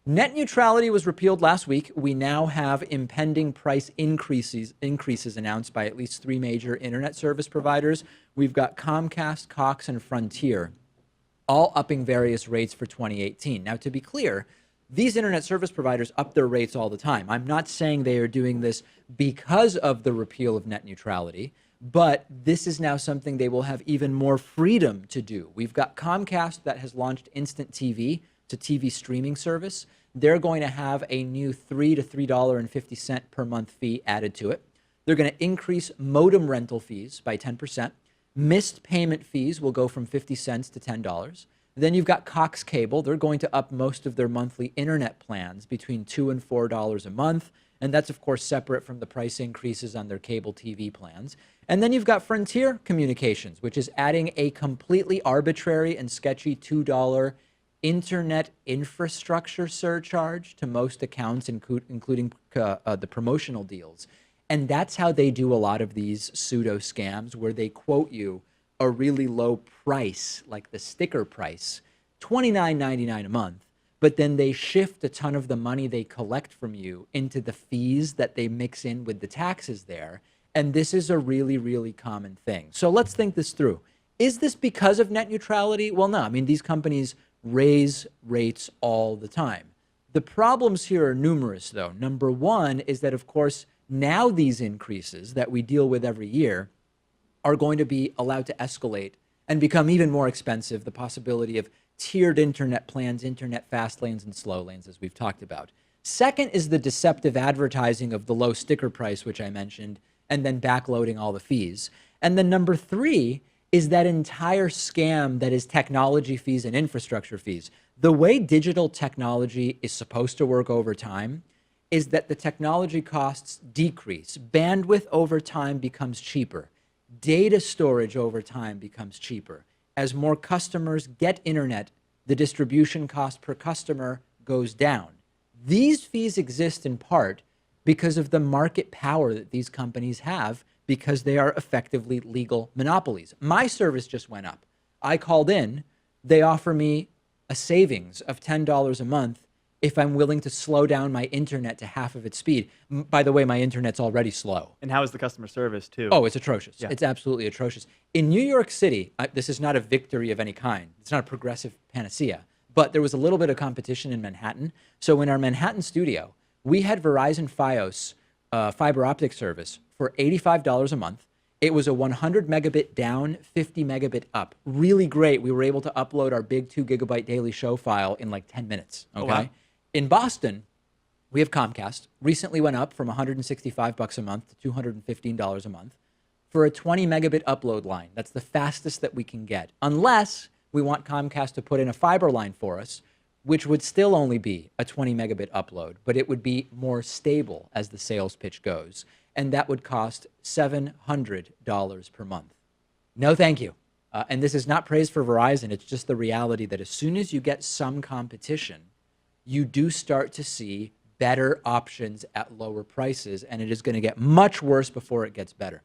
Net neutrality was repealed last week. We now have impending price increases announced by at least three major internet service providers. We've got Comcast, Cox, and Frontier, all upping various rates for 2018. Now, to be clear, these internet service providers up their rates all the time. I'm not saying they are doing this because of the repeal of net neutrality, but this is now something they will have even more freedom to do. We've got Comcast that has launched Instant TV. It's a TV streaming service. They're going to have a new $3 to $3.50 per month fee added to it. They're going to increase modem rental fees by 10%. Missed payment fees will go from 50 cents to $10. Then you've got Cox Cable. They're going to up most of their monthly internet plans between $2 and $4 a month. And that's, of course, separate from the price increases on their cable TV plans. And then you've got Frontier Communications, which is adding a completely arbitrary and sketchy $2 internet infrastructure surcharge to most accounts, including the promotional deals. And that's how they do a lot of these pseudo scams where they quote you a really low price, like the sticker price, $29.99 a month, but then they shift a ton of the money they collect from you into the fees that they mix in with the taxes there. And this is a really, really common thing. So let's think this through. Is this because of net neutrality? Well, no. I mean, these companies raise rates all the time. The problems here are numerous, though. Number one is that, of course, now these increases that we deal with every year are going to be allowed to escalate and become even more expensive. The possibility of tiered internet plans, internet fast lanes and slow lanes, as we've talked about. Second is the deceptive advertising of the low sticker price, which I mentioned, and then backloading all the fees. And then number three is that entire scam that is technology fees and infrastructure fees. The way digital technology is supposed to work over time is that the technology costs decrease. Bandwidth over time becomes cheaper. Data storage over time becomes cheaper. As more customers get internet, the distribution cost per customer goes down. These fees exist in part because of the market power that these companies have, because they are effectively legal monopolies. My service just went up. I called in. They offer me a savings of $10 a month if I'm willing to slow down my internet to half of its speed. By the way, my internet's already slow. And how is the customer service, too? Oh, it's atrocious. Yeah. It's absolutely atrocious. In New York City, this is not a victory of any kind. It's not a progressive panacea. But there was a little bit of competition in Manhattan. So in our Manhattan studio, we had Verizon Fios fiber optic service for $85 a month. It was a 100 megabit down, 50 megabit up. Really great. We were able to upload our big 2 gigabyte daily show file in like 10 minutes. Okay. Oh, wow. In Boston, we have Comcast. Recently went up from $165 a month to $215 a month for a 20 megabit upload line. That's the fastest that we can get, unless we want Comcast to put in a fiber line for us, which would still only be a 20 megabit upload, but it would be more stable as the sales pitch goes. And that would cost $700 per month. No, thank you. And this is not praise for Verizon. It's just the reality that as soon as you get some competition, you do start to see better options at lower prices, and it is going to get much worse before it gets better.